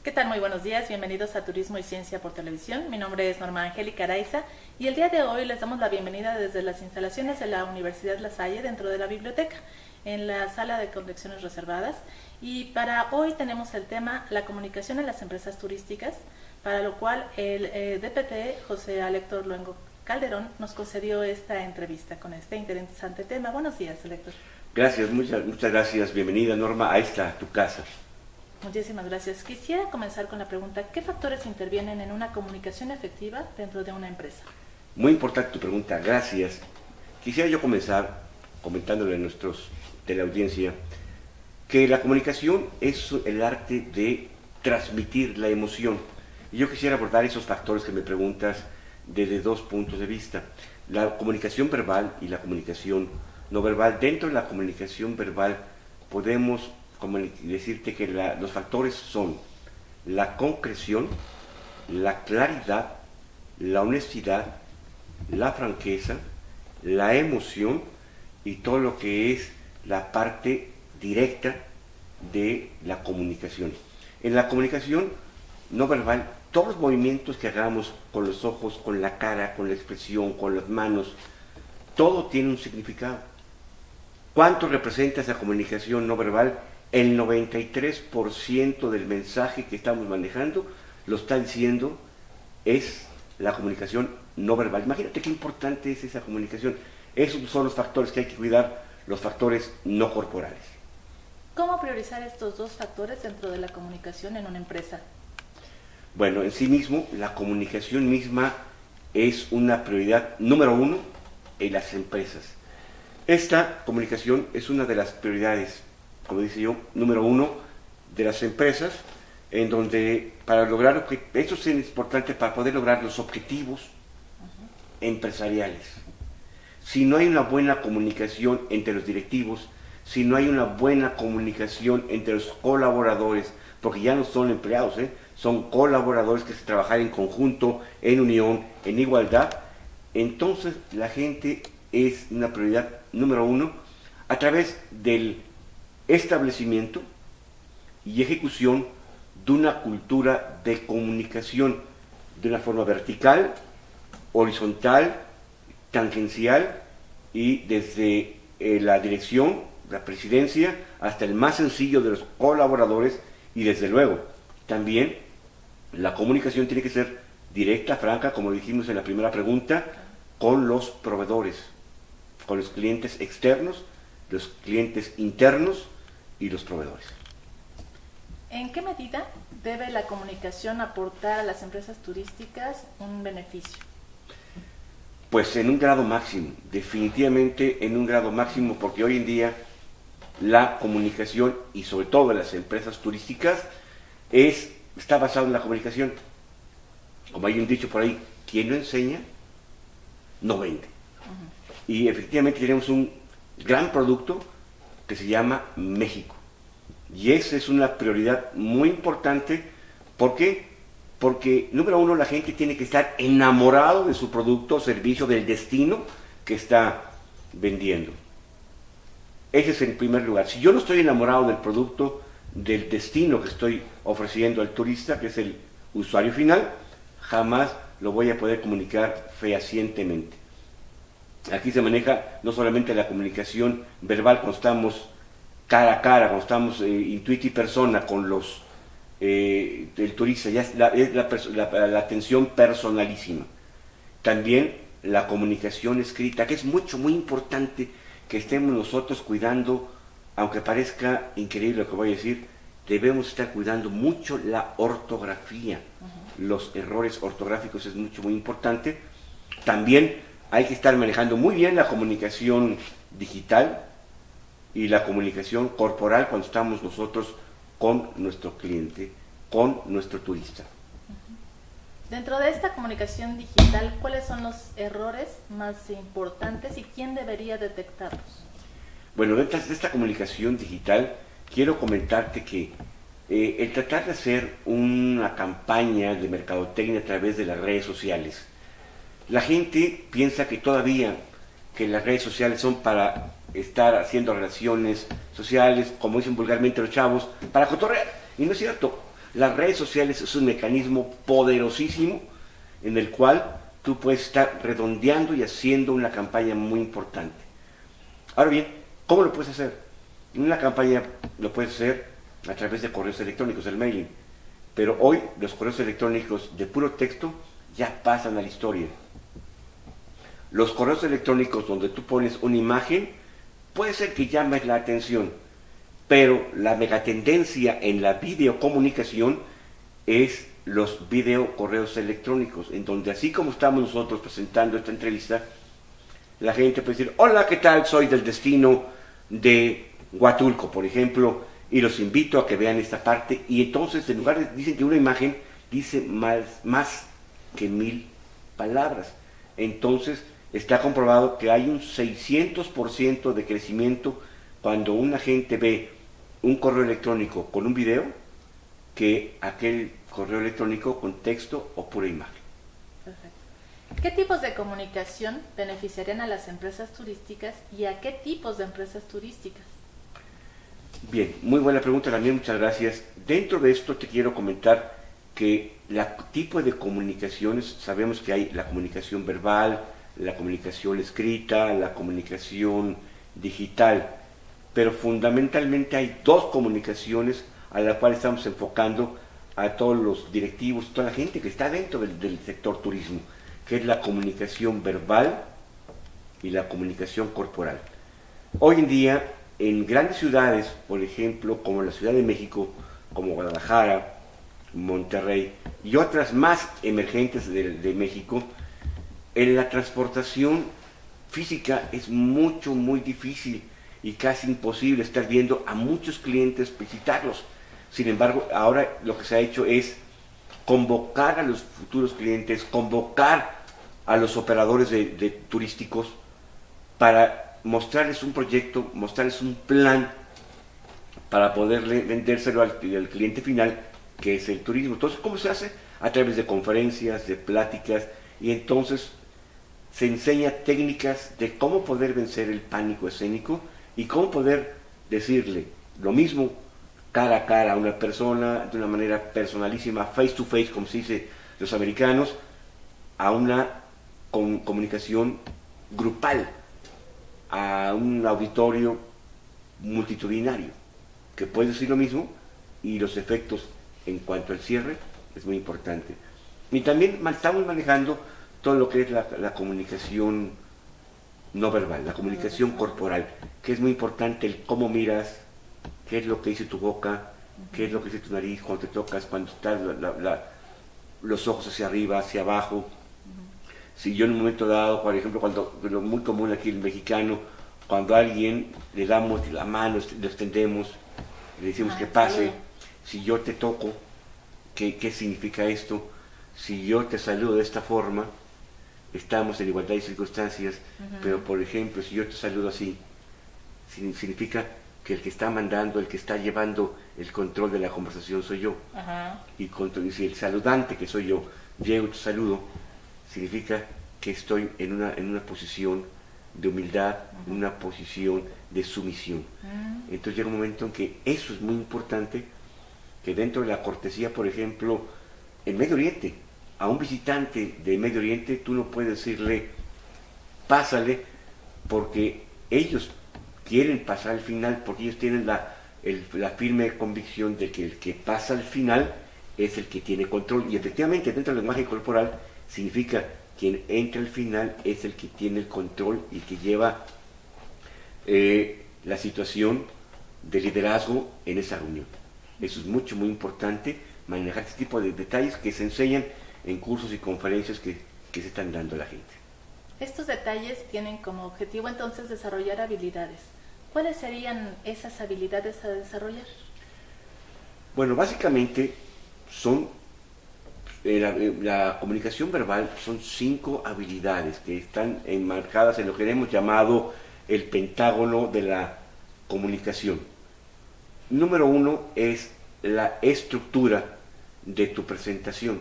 ¿Qué tal? Muy buenos días, bienvenidos a Turismo y Ciencia por Televisión. Mi nombre es Norma Angélica Araiza y el día de hoy les damos la bienvenida desde las instalaciones de la Universidad La Salle dentro de la biblioteca, en la sala de colecciones reservadas. Y para hoy tenemos el tema la comunicación en las empresas turísticas, para lo cual el DPT José Alector Luengo Calderón nos concedió esta entrevista con este interesante tema. Buenos días, Alector. Gracias, muchas gracias. Bienvenida, Norma, a tu casa. Muchísimas gracias. Quisiera comenzar con la pregunta, ¿qué factores intervienen en una comunicación efectiva dentro de una empresa? Muy importante tu pregunta, gracias. Quisiera yo comenzar comentándole a nuestros teleaudiencia que la comunicación es el arte de transmitir la emoción. Y yo quisiera abordar esos factores que me preguntas desde dos puntos de vista. La comunicación verbal y la comunicación no verbal. Dentro de la comunicación verbal podemos decirte que los factores son la concreción, la claridad, la honestidad, la franqueza, la emoción y todo lo que es la parte directa de la comunicación. En la comunicación no verbal, todos los movimientos que hagamos con los ojos, con la cara, con la expresión, con las manos, todo tiene un significado. ¿Cuánto representa esa comunicación no verbal? El 93% del mensaje que estamos manejando lo está diciendo es la comunicación no verbal. Imagínate qué importante es esa comunicación. Esos son los factores que hay que cuidar, los factores no corporales. ¿Cómo priorizar estos dos factores dentro de la comunicación en una empresa? Bueno, en sí mismo, la comunicación misma es una prioridad número uno en las empresas. Esta comunicación es una de las prioridades, como dice yo, número uno de las empresas, en donde para lograr, esto es importante para poder lograr los objetivos empresariales. Si no hay una buena comunicación entre los directivos, si no hay una buena comunicación entre los colaboradores, porque ya no son empleados, son colaboradores que se trabajan en conjunto, en unión, en igualdad, entonces la gente es una prioridad número uno a través del establecimiento y ejecución de una cultura de comunicación de una forma vertical, horizontal, tangencial y desde la dirección, la presidencia, hasta el más sencillo de los colaboradores y desde luego también la comunicación tiene que ser directa, franca, como dijimos en la primera pregunta, con los proveedores, con los clientes externos, los clientes internos y los proveedores. ¿En qué medida debe la comunicación aportar a las empresas turísticas un beneficio? Pues en un grado máximo, definitivamente en un grado máximo, porque hoy en día la comunicación, y sobre todo en las empresas turísticas, está basado en la comunicación. Como hay un dicho por ahí, quien no enseña, no vende. Y efectivamente tenemos un gran producto que se llama México. Y esa es una prioridad muy importante. ¿Por qué? Porque, número uno, la gente tiene que estar enamorado de su producto o servicio, del destino que está vendiendo. Ese es el primer lugar. Si yo no estoy enamorado del producto, del destino que estoy ofreciendo al turista, que es el usuario final, jamás lo voy a poder comunicar fehacientemente. Aquí se maneja no solamente la comunicación verbal, cuando estamos cara a cara, cuando estamos intuiti persona con el turista, ya es la atención personalísima. También la comunicación escrita, que es muy importante que estemos nosotros cuidando, aunque parezca increíble lo que voy a decir, debemos estar cuidando mucho la ortografía. Los errores ortográficos es muy importante. También hay que estar manejando muy bien la comunicación digital y la comunicación corporal cuando estamos nosotros con nuestro cliente, con nuestro turista. Dentro de esta comunicación digital, ¿cuáles son los errores más importantes y quién debería detectarlos? Bueno, dentro de esta comunicación digital, quiero comentarte que el tratar de hacer una campaña de mercadotecnia a través de las redes sociales, la gente piensa que todavía que las redes sociales son para estar haciendo relaciones sociales, como dicen vulgarmente los chavos, para cotorrear. Y no es cierto. Las redes sociales es un mecanismo poderosísimo en el cual tú puedes estar redondeando y haciendo una campaña muy importante. Ahora bien, ¿cómo lo puedes hacer? Una campaña lo puedes hacer a través de correos electrónicos, el mailing. Pero hoy los correos electrónicos de puro texto ya pasan a la historia. Los correos electrónicos donde tú pones una imagen, puede ser que llames la atención, pero la megatendencia en la videocomunicación es los videocorreos electrónicos, en donde así como estamos nosotros presentando esta entrevista, la gente puede decir, hola, ¿qué tal? Soy del destino de Huatulco, por ejemplo, y los invito a que vean esta parte, y entonces en lugar de, dicen que una imagen dice más que 1000 palabras. Entonces está comprobado que hay un 600% de crecimiento cuando una gente ve un correo electrónico con un video que aquel correo electrónico con texto o pura imagen. Perfecto. ¿Qué tipos de comunicación beneficiarían a las empresas turísticas y a qué tipos de empresas turísticas? Bien, muy buena pregunta también, muchas gracias. Dentro de esto te quiero comentar que el tipo de comunicaciones, sabemos que hay la comunicación verbal, la comunicación escrita, la comunicación digital, pero fundamentalmente hay dos comunicaciones a las cuales estamos enfocando a todos los directivos, toda la gente que está dentro del sector turismo, que es la comunicación verbal y la comunicación corporal. Hoy en día, en grandes ciudades, por ejemplo, como la Ciudad de México, como Guadalajara, Monterrey y otras más emergentes de México, en la transportación física es muy difícil y casi imposible estar viendo a muchos clientes visitarlos. Sin embargo, ahora lo que se ha hecho es convocar a los futuros clientes, convocar a los operadores de turísticos para mostrarles un proyecto, mostrarles un plan para poderle vendérselo al cliente final, que es el turismo. Entonces, ¿cómo se hace? A través de conferencias, de pláticas, y entonces se enseña técnicas de cómo poder vencer el pánico escénico y cómo poder decirle lo mismo cara a cara a una persona de una manera personalísima, face to face, como se dice los americanos, a una comunicación grupal, a un auditorio multitudinario, que puede decir lo mismo, y los efectos en cuanto al cierre es muy importante. Y también estamos manejando todo lo que es la comunicación no verbal, la comunicación corporal, que es muy importante el cómo miras, qué es lo que dice tu boca, qué es lo que dice tu nariz cuando te tocas, cuando estás los ojos hacia arriba, hacia abajo. Si yo en un momento dado, por ejemplo, lo muy común aquí el mexicano, cuando a alguien le damos la mano, le extendemos, le decimos que pase, si yo te toco, ¿qué significa esto? Si yo te saludo de esta forma, estamos en igualdad de circunstancias, pero por ejemplo, si yo te saludo así, significa que el que está mandando, el que está llevando el control de la conversación soy yo. Y si el saludante, que soy yo, llego y te saludo, significa que estoy en una posición de humildad, en una posición de sumisión. Entonces llega un momento en que eso es muy importante, que dentro de la cortesía, por ejemplo, en Medio Oriente, a un visitante de Medio Oriente tú no puedes decirle pásale, porque ellos quieren pasar al final, porque ellos tienen la firme convicción de que el que pasa al final es el que tiene control, y efectivamente dentro del lenguaje corporal significa quien entra al final es el que tiene el control y que lleva la situación de liderazgo en esa reunión. Eso es muy importante, manejar este tipo de detalles que se enseñan en cursos y conferencias que se están dando a la gente. Estos detalles tienen como objetivo entonces desarrollar habilidades. ¿Cuáles serían esas habilidades a desarrollar? Bueno, básicamente son la comunicación verbal, son 5 habilidades que están enmarcadas en lo que hemos llamado el pentágono de la comunicación. Número 1 es la estructura de tu presentación.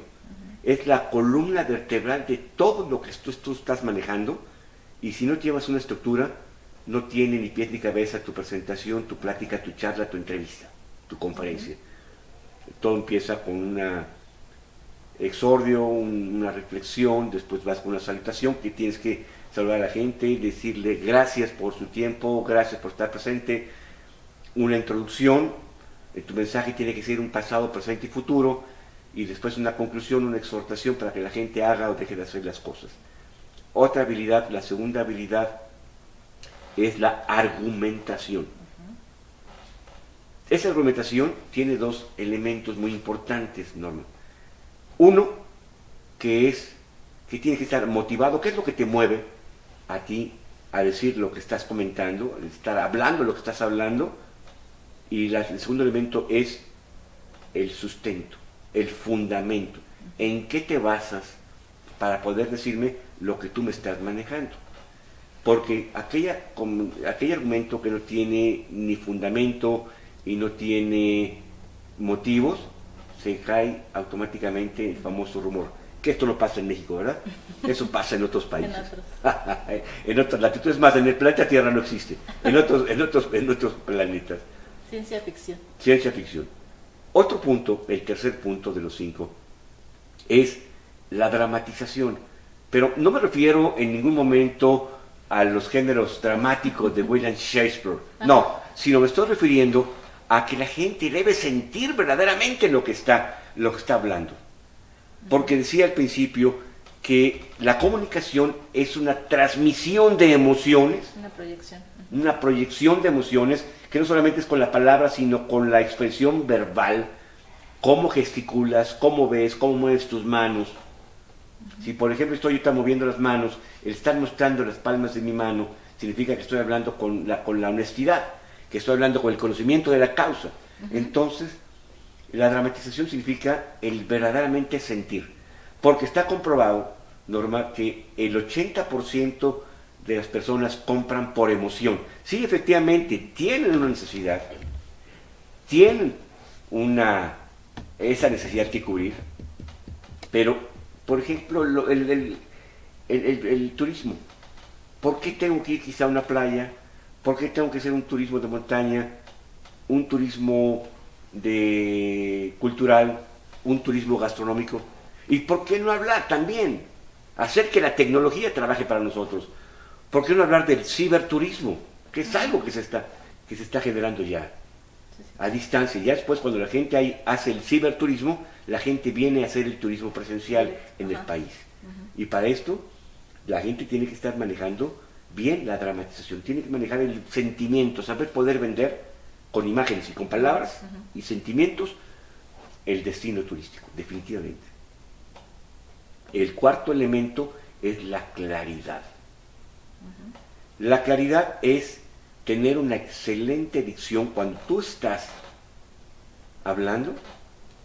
Es la columna vertebral de todo lo que tú estás manejando, y si no llevas una estructura, no tiene ni pies ni cabeza tu presentación, tu plática, tu charla, tu entrevista, tu conferencia. Todo empieza con una exordio, una reflexión, después vas con una salutación que tienes que saludar a la gente, decirle gracias por su tiempo, gracias por estar presente, una introducción, tu mensaje tiene que ser un pasado, presente y futuro, y después una conclusión, una exhortación para que la gente haga o deje de hacer las cosas. Otra habilidad, la segunda habilidad, es la argumentación. Esa argumentación tiene dos elementos muy importantes, Norma. Uno, que tiene que estar motivado. ¿Qué es lo que te mueve a ti a decir lo que estás comentando, a estar hablando lo que estás hablando? Y el segundo elemento es el sustento, el fundamento. ¿En qué te basas para poder decirme lo que tú me estás manejando? Porque aquel argumento que no tiene ni fundamento y no tiene motivos, se cae automáticamente el famoso rumor. Que esto no pasa en México, ¿verdad? Eso pasa en otros países. En otras latitudes, más en el planeta Tierra no existe. En otros planetas. Ciencia ficción. Ciencia ficción. Otro punto, el tercer punto de los 5, es la dramatización. Pero no me refiero en ningún momento a los géneros dramáticos de William Shakespeare. No, sino me estoy refiriendo a que la gente debe sentir verdaderamente lo que está hablando. Porque decía al principio que la comunicación es una transmisión de emociones. Una proyección. Una proyección de emociones que no solamente es con la palabra, sino con la expresión verbal. Cómo gesticulas, cómo ves, cómo mueves tus manos. Si por ejemplo estoy ahorita moviendo las manos, el estar mostrando las palmas de mi mano significa que estoy hablando con la honestidad, que estoy hablando con el conocimiento de la causa. Entonces, la dramatización significa el verdaderamente sentir. Porque está comprobado, Norma, que el 80% de las personas compran por emoción. Sí, efectivamente, tienen una necesidad, tienen esa necesidad que cubrir, pero, por ejemplo, el turismo. ¿Por qué tengo que ir quizá a una playa? ¿Por qué tengo que hacer un turismo de montaña, un turismo cultural, un turismo gastronómico? ¿Y por qué no hablar también? Hacer que la tecnología trabaje para nosotros. ¿Por qué no hablar del ciberturismo? Que es algo que se está generando ya a distancia. Ya después, cuando la gente hace el ciberturismo, la gente viene a hacer el turismo presencial en el país. Y para esto, la gente tiene que estar manejando bien la dramatización, tiene que manejar el sentimiento, saber poder vender con imágenes y con palabras y sentimientos el destino turístico, definitivamente. El cuarto elemento es la claridad. La claridad es tener una excelente dicción cuando tú estás hablando,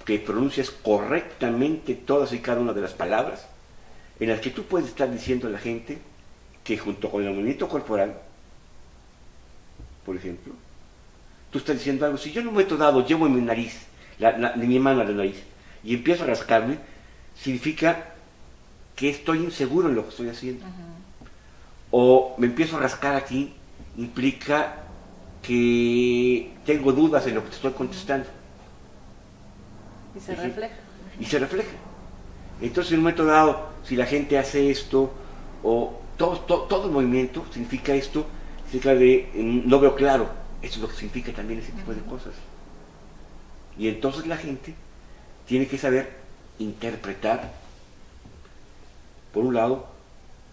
que pronuncias correctamente todas y cada una de las palabras, en las que tú puedes estar diciendo a la gente que junto con el movimiento corporal, por ejemplo, tú estás diciendo algo. Si yo en un momento dado llevo en mi nariz, mi mano a la nariz, y empiezo a rascarme, significa que estoy inseguro en lo que estoy haciendo. O me empiezo a rascar aquí, implica que tengo dudas en lo que te estoy contestando. Y se refleja. Y se refleja. Entonces, en un momento dado, si la gente hace esto, o todo el movimiento significa esto, significa no veo claro. Eso es lo que significa también ese tipo de cosas. Y entonces la gente tiene que saber interpretar, por un lado,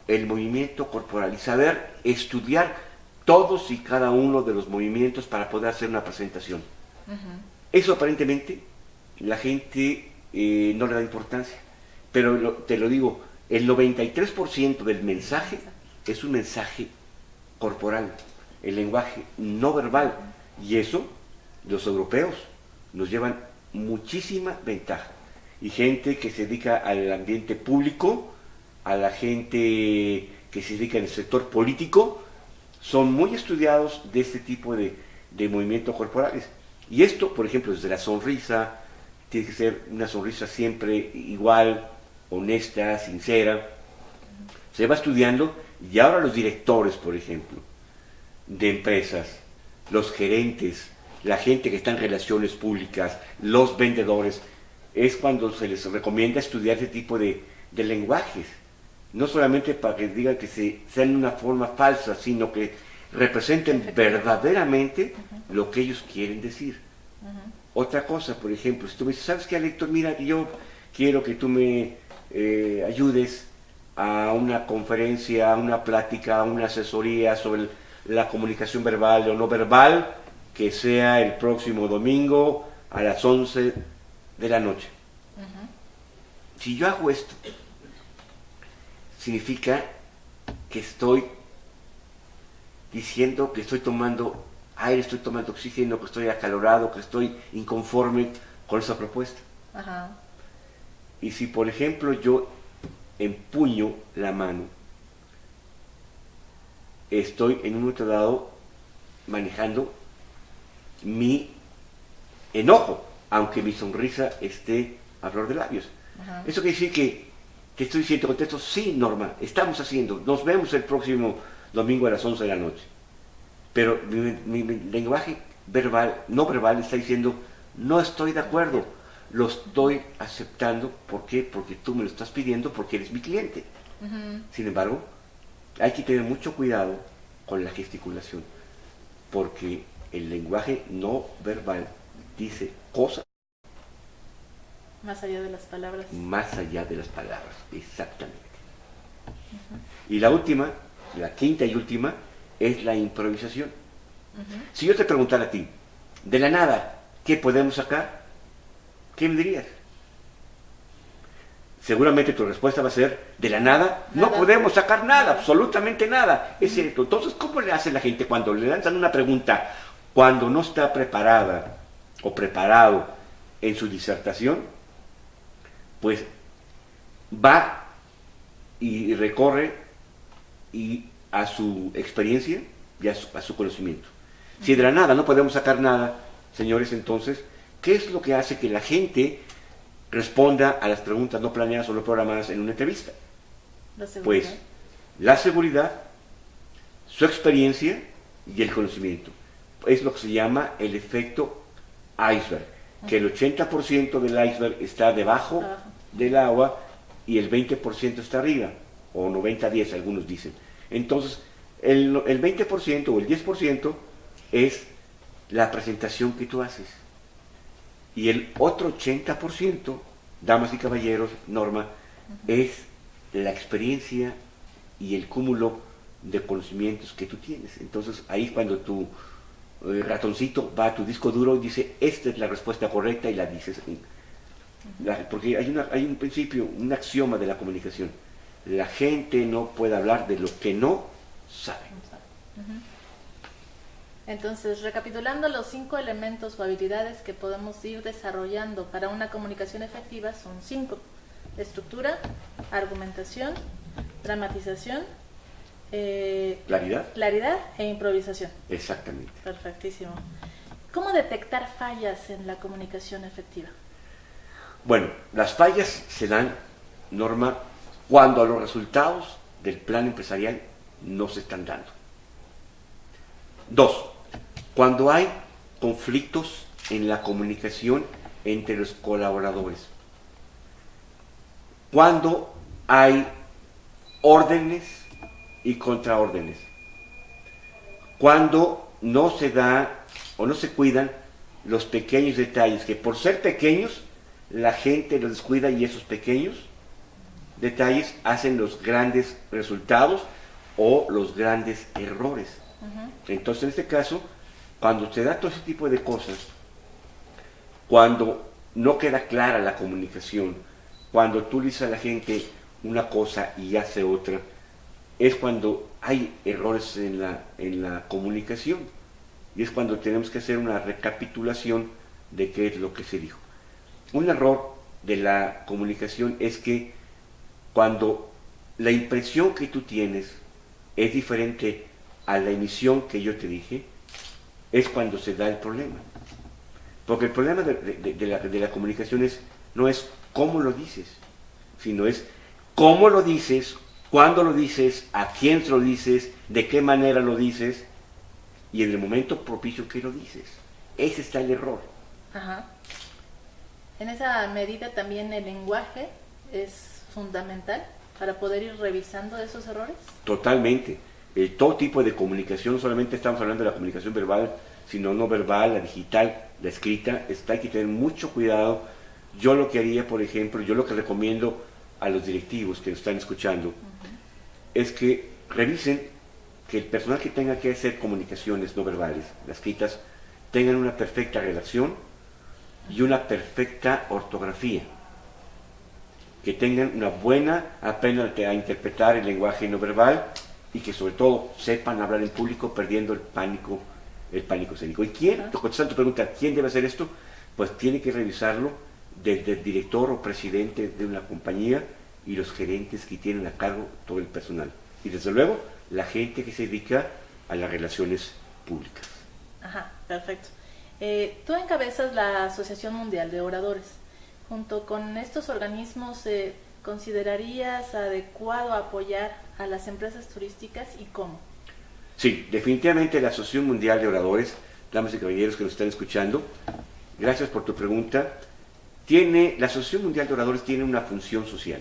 el movimiento corporal y saber estudiar todos y cada uno de los movimientos para poder hacer una presentación. Eso aparentemente la gente no le da importancia, pero te lo digo, el 93% del mensaje es un mensaje corporal, el lenguaje no verbal, y eso los europeos nos llevan muchísima ventaja. Y gente que se dedica al ambiente público, a la gente que se dedica en el sector político, son muy estudiados de este tipo de movimientos corporales. Y esto, por ejemplo, desde la sonrisa, tiene que ser una sonrisa siempre igual, honesta, sincera. Se va estudiando, y ahora los directores, por ejemplo, de empresas, los gerentes, la gente que está en relaciones públicas, los vendedores, es cuando se les recomienda estudiar ese tipo de lenguajes. No solamente para que digan que sean de una forma falsa, sino que representen verdaderamente lo que ellos quieren decir. Otra cosa, por ejemplo, si tú me dices, ¿sabes qué, Héctor? Mira, yo quiero que tú me ayudes a una conferencia, a una plática, a una asesoría sobre la comunicación verbal o no verbal, que sea el próximo domingo a las 11 de la noche. Si yo hago esto, significa que estoy diciendo que estoy tomando aire, estoy tomando oxígeno, que estoy acalorado, que estoy inconforme con esa propuesta. Y si, por ejemplo, yo empuño la mano, estoy en un momento dado manejando mi enojo, aunque mi sonrisa esté a flor de labios. Eso quiere decir que estoy diciendo, contesto, sí, Norma, estamos haciendo, nos vemos el próximo domingo a las 11 de la noche. Pero mi lenguaje verbal, no verbal, está diciendo, no estoy de acuerdo, lo estoy aceptando. ¿Por qué? Porque tú me lo estás pidiendo, porque eres mi cliente. Sin embargo, hay que tener mucho cuidado con la gesticulación, porque el lenguaje no verbal dice cosas más allá de las palabras. Más allá de las palabras, exactamente. Y la última, la quinta y última, es la improvisación. Si yo te preguntara a ti, de la nada, ¿qué podemos sacar? ¿Qué me dirías? Seguramente tu respuesta va a ser, de la nada, no podemos sacar nada, absolutamente nada. Es cierto. Entonces, ¿cómo le hace la gente cuando le lanzan una pregunta, cuando no está preparada o preparado en su disertación? Pues va y recorre a su experiencia y a su conocimiento. Si de la nada no podemos sacar nada, señores, entonces, ¿qué es lo que hace que la gente responda a las preguntas no planeadas o no programadas en una entrevista? Pues la seguridad, su experiencia y el conocimiento. Es lo que se llama el efecto iceberg, que el 80% del iceberg está debajo del agua y el 20% está arriba, o 90-10 algunos dicen. Entonces, el 20% o el 10% es la presentación que tú haces. Y el otro 80%, damas y caballeros, Norma, es la experiencia y el cúmulo de conocimientos que tú tienes. Entonces, ahí es cuando tu ratoncito va a tu disco duro y dice, esta es la respuesta correcta, y la dices. Porque hay un principio, un axioma de la comunicación. La gente no puede hablar de lo que no sabe. Entonces, recapitulando, los 5 elementos o habilidades que podemos ir desarrollando para una comunicación efectiva son 5: estructura, argumentación, dramatización, claridad e improvisación. Exactamente. Perfectísimo. ¿Cómo detectar fallas en la comunicación efectiva? Bueno, las fallas se dan, Norma, cuando los resultados del plan empresarial no se están dando. 2, cuando hay conflictos en la comunicación entre los colaboradores. Cuando hay órdenes y contraórdenes. Cuando no se da o no se cuidan los pequeños detalles, que por ser pequeños la gente los descuida, y esos pequeños detalles hacen los grandes resultados o los grandes errores. Entonces, en este caso, cuando se da todo ese tipo de cosas, cuando no queda clara la comunicación, cuando tú le dices a la gente una cosa y hace otra, es cuando hay errores en la comunicación, y es cuando tenemos que hacer una recapitulación de qué es lo que se dijo. Un error de la comunicación es que cuando la impresión que tú tienes es diferente a la emisión que yo te dije, es cuando se da el problema. Porque el problema de la comunicación no es cómo lo dices, sino es cómo lo dices, cuándo lo dices, a quién se lo dices, de qué manera lo dices y en el momento propicio que lo dices. ese está el error. Ajá. En esa medida también el lenguaje es fundamental para poder ir revisando esos errores. Totalmente. Todo tipo de comunicación, no solamente estamos hablando de la comunicación verbal, sino no verbal, la digital, la escrita, hay que tener mucho cuidado. Yo lo que haría, por ejemplo, yo lo que recomiendo a los directivos que nos están escuchando, es que revisen que el personal que tenga que hacer comunicaciones no verbales, las escritas, tengan una perfecta redacción y una perfecta ortografía, que tengan una buena, aprendan a interpretar el lenguaje no verbal y que sobre todo sepan hablar en público perdiendo el pánico escénico. ¿Y quién? Contestando tu pregunta, ¿quién debe hacer esto? Pues tiene que revisarlo desde el director o presidente de una compañía y los gerentes que tienen a cargo todo el personal. Y desde luego, la gente que se dedica a las relaciones públicas. Ajá, perfecto. Tú encabezas la Asociación Mundial de Oradores. Junto con estos organismos, ¿considerarías adecuado apoyar a las empresas turísticas y cómo? Sí, definitivamente la Asociación Mundial de Oradores, damas y caballeros que nos están escuchando, gracias por tu pregunta. La Asociación Mundial de Oradores tiene una función social.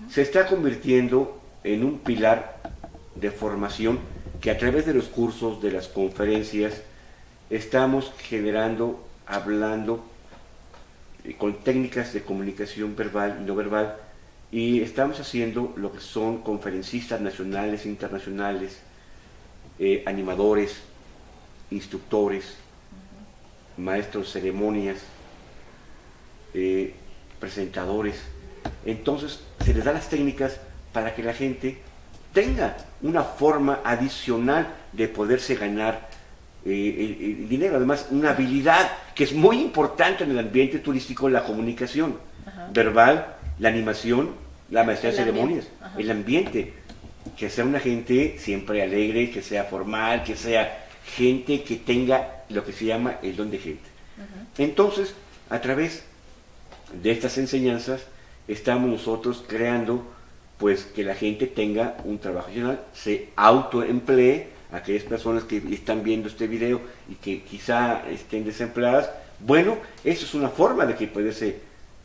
Se está convirtiendo en un pilar de formación que a través de los cursos, de las conferencias, estamos generando, hablando con técnicas de comunicación verbal y no verbal, y estamos haciendo lo que son conferencistas nacionales e internacionales, animadores, instructores, maestros de ceremonias, presentadores. Entonces se les da las técnicas para que la gente tenga una forma adicional de poderse ganar el dinero. Además, una habilidad que es muy importante en el ambiente turístico, la comunicación verbal, la animación, la maestría de ceremonias, el ambiente. Que sea una gente siempre alegre, que sea formal, que sea gente que tenga lo que se llama el don de gente. Entonces, a través de estas enseñanzas, estamos nosotros creando pues que la gente tenga un trabajo adicional, se autoemplee. Aquellas personas que están viendo este video y que quizá estén desempleadas, bueno, eso es una forma de que puedes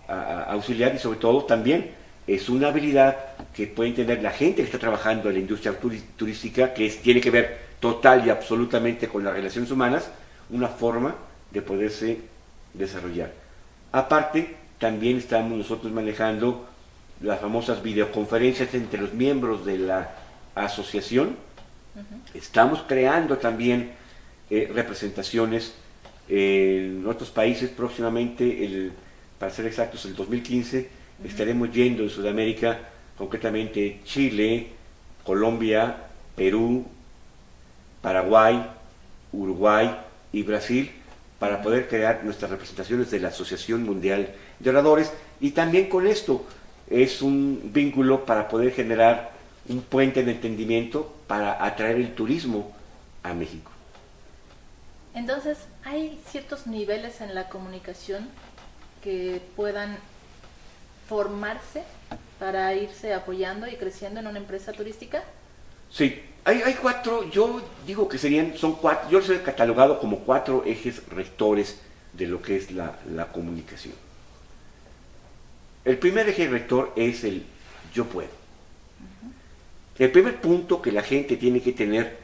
auxiliar, y sobre todo también es una habilidad que pueden tener la gente que está trabajando en la industria turística, que tiene que ver total y absolutamente con las relaciones humanas, una forma de poderse desarrollar. Aparte, también estamos nosotros manejando las famosas videoconferencias entre los miembros de la asociación. Estamos creando también representaciones en otros países. Próximamente, para ser exactos, el 2015, estaremos yendo en Sudamérica, concretamente Chile, Colombia, Perú, Paraguay, Uruguay y Brasil, para poder crear nuestras representaciones de la Asociación Mundial de Oradores. Y también con esto es un vínculo para poder generar un puente de entendimiento para atraer el turismo a México. Entonces, ¿hay ciertos niveles en la comunicación que puedan formarse para irse apoyando y creciendo en una empresa turística? Sí, hay cuatro, yo digo que son cuatro, yo los he catalogado como 4 ejes rectores de lo que es la comunicación. El primer eje rector es el yo puedo. El primer punto que la gente tiene que tener,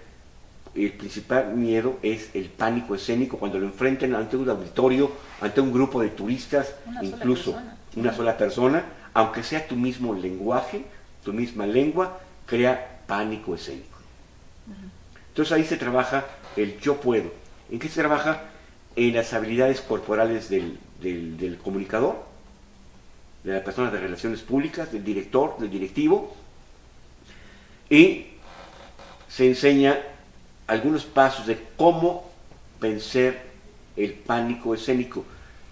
el principal miedo, es el pánico escénico cuando lo enfrentan ante un auditorio, ante un grupo de turistas, incluso una sola persona, aunque sea tu mismo lenguaje, tu misma lengua, crea pánico escénico. Entonces ahí se trabaja el yo puedo. ¿En qué se trabaja? En las habilidades corporales del comunicador, de la persona de relaciones públicas, del director, del directivo, y se enseña algunos pasos de cómo vencer el pánico escénico.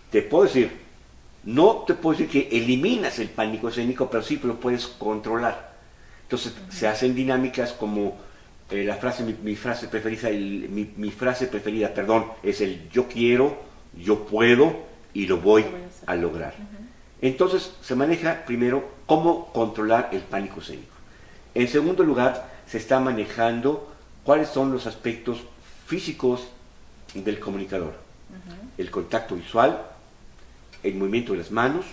Te puedo decir, no te puedo decir que eliminas el pánico escénico, pero sí lo puedes controlar. Entonces se hacen dinámicas como mi frase preferida es el yo quiero, yo puedo y lo voy a lograr. Entonces se maneja primero cómo controlar el pánico escénico. En segundo lugar, se está manejando cuáles son los aspectos físicos del comunicador. el contacto visual, el movimiento de las manos,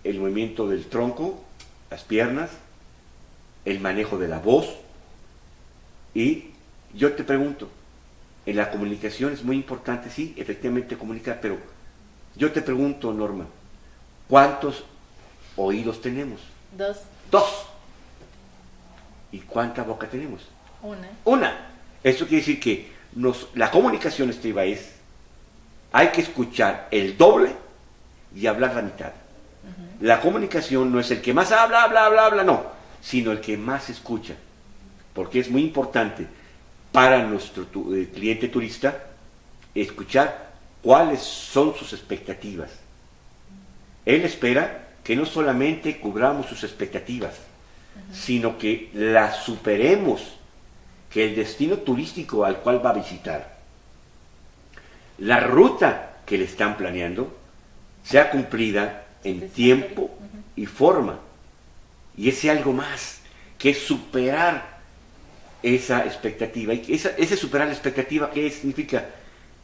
el movimiento del tronco, las piernas, el manejo de la voz. Y yo te pregunto, en la comunicación es muy importante, sí, efectivamente comunicar, pero yo te pregunto, Norma, ¿cuántos oídos tenemos? 2. 2. ¿Y cuánta boca tenemos? 1. 1. Eso quiere decir que la comunicación, Estiva, es, hay que escuchar el doble y hablar la mitad. La comunicación no es el que más habla, no, sino el que más escucha, porque es muy importante para nuestro cliente turista escuchar cuáles son sus expectativas. Él espera que no solamente cubramos sus expectativas, sino que las superemos, que el destino turístico al cual va a visitar, la ruta que le están planeando, sea cumplida en tiempo y forma. Y ese algo más, que es superar esa expectativa. Y ese superar la expectativa, ¿qué significa?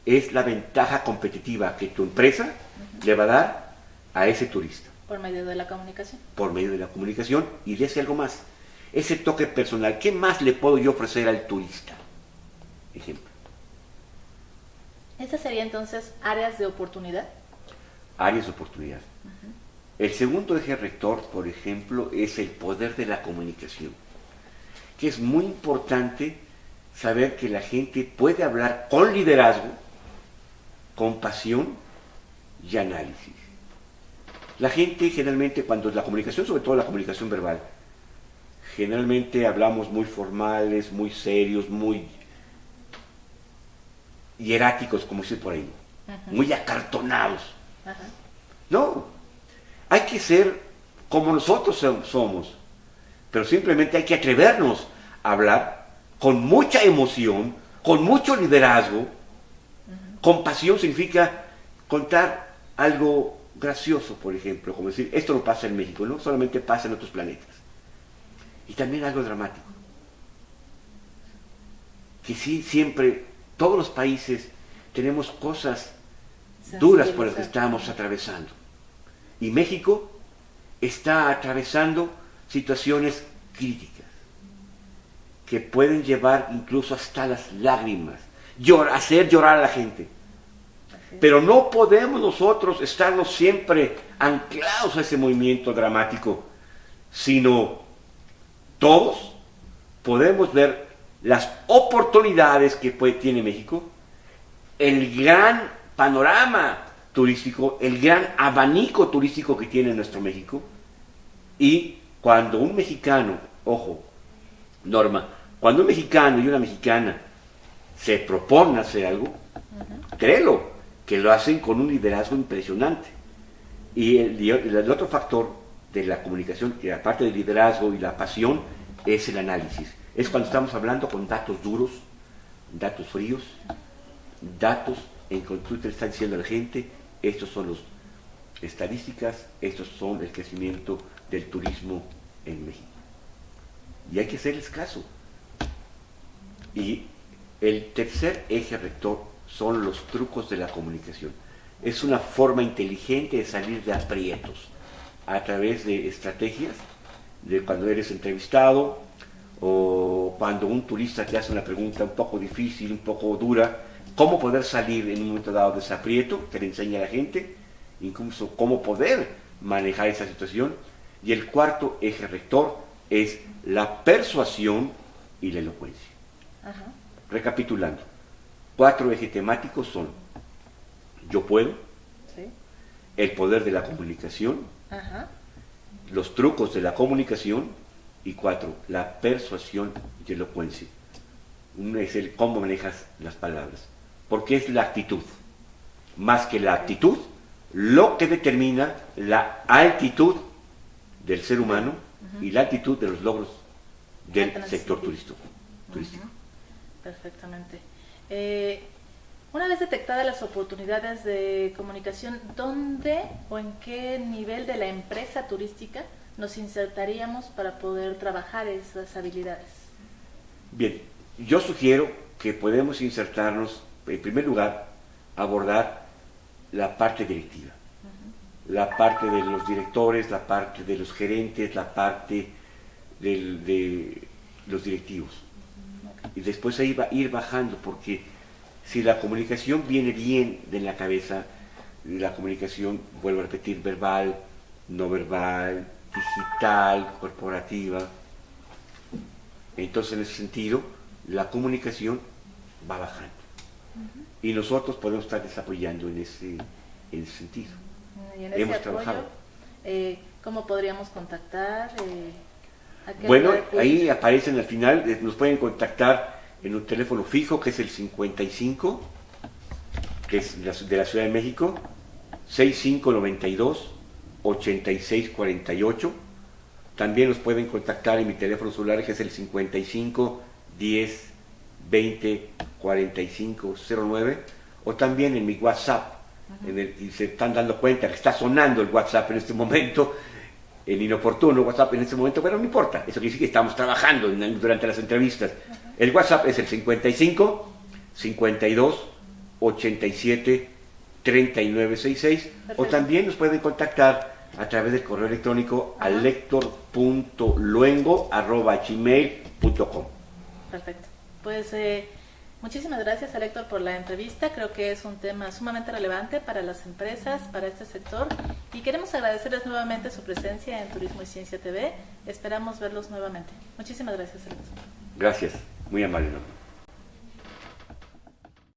Es la ventaja competitiva que tu empresa le va a dar a ese turista. Por medio de la comunicación. Por medio de la comunicación y de ese algo más. Ese toque personal. ¿Qué más le puedo yo ofrecer al turista? Ejemplo. ¿Estas serían entonces áreas de oportunidad? Áreas de oportunidad. El segundo eje rector, por ejemplo, es el poder de la comunicación. Que es muy importante saber que la gente puede hablar con liderazgo, con pasión y análisis. La gente generalmente, cuando la comunicación, sobre todo la comunicación verbal, generalmente hablamos muy formales, muy serios, muy hieráticos, como dice por ahí, muy acartonados. No, hay que ser como nosotros somos, pero simplemente hay que atrevernos a hablar con mucha emoción, con mucho liderazgo. Con pasión significa contar algo gracioso, por ejemplo, como decir, esto no pasa en México, no solamente pasa en otros planetas. Y también algo dramático, que sí, siempre, todos los países tenemos cosas duras por las que estamos atravesando. Y México está atravesando situaciones críticas que pueden llevar incluso hasta las lágrimas, hacer llorar a la gente. Pero no podemos nosotros estarnos siempre anclados a ese movimiento dramático, sino todos podemos ver las oportunidades que tiene México, el gran panorama turístico, el gran abanico turístico que tiene nuestro México. Y cuando un mexicano, ojo, Norma, cuando un mexicano y una mexicana se proponen hacer algo, créelo, que lo hacen con un liderazgo impresionante. Y el otro factor de la comunicación, que aparte del liderazgo y la pasión, es el análisis. Es cuando estamos hablando con datos duros, datos fríos, datos en que tú te estás diciendo a la gente, estos son las estadísticas, estos son el crecimiento del turismo en México. Y hay que hacerles caso. Y el tercer eje rector son los trucos de la comunicación. Es una forma inteligente de salir de aprietos a través de estrategias, de cuando eres entrevistado o cuando un turista te hace una pregunta un poco difícil, un poco dura, cómo poder salir en un momento dado de ese aprieto, que le enseña a la gente, incluso cómo poder manejar esa situación. Y el cuarto eje rector es la persuasión y la elocuencia. Recapitulando, 4 ejes temáticos son: yo puedo, el poder de la comunicación, los trucos de la comunicación, y 4, la persuasión y elocuencia. Uno es el cómo manejas las palabras, porque es la actitud, más que la actitud, lo que determina la altitud del ser humano y la altitud de los logros del sector turístico. Perfectamente. Una vez detectadas las oportunidades de comunicación, ¿dónde o en qué nivel de la empresa turística nos insertaríamos para poder trabajar esas habilidades? Bien, yo sugiero que podemos insertarnos, en primer lugar, abordar la parte directiva, la parte de los directores, la parte de los gerentes, la parte de los directivos. Y después ahí va a ir bajando, porque si la comunicación viene bien de la cabeza, la comunicación, vuelvo a repetir, verbal, no verbal, digital, corporativa, entonces en ese sentido la comunicación va bajando. Y nosotros podemos estar desarrollando en ese sentido. Y en ese Hemos apoyo, trabajado. ¿cómo podríamos contactar? ¿A qué Bueno, lugar ir? ahí aparecen al final, nos pueden contactar en un teléfono fijo que es el 55, que es de la Ciudad de México, 6592-8648. También nos pueden contactar en mi teléfono celular que es el 55 10 20 45 09, o también en mi WhatsApp, y se están dando cuenta que está sonando el WhatsApp en este momento, el inoportuno WhatsApp en este momento, pero no importa, eso quiere decir que estamos trabajando durante las entrevistas. El WhatsApp es el 55 52 87 3966. Perfecto. O también nos pueden contactar a través del correo electrónico a lector.luengo@gmail.com. Perfecto. Pues muchísimas gracias a Héctor por la entrevista. Creo que es un tema sumamente relevante para las empresas, para este sector, y queremos agradecerles nuevamente su presencia en Turismo y Ciencia TV. Esperamos verlos nuevamente. Muchísimas gracias, Héctor. Gracias, muy amable, Norma.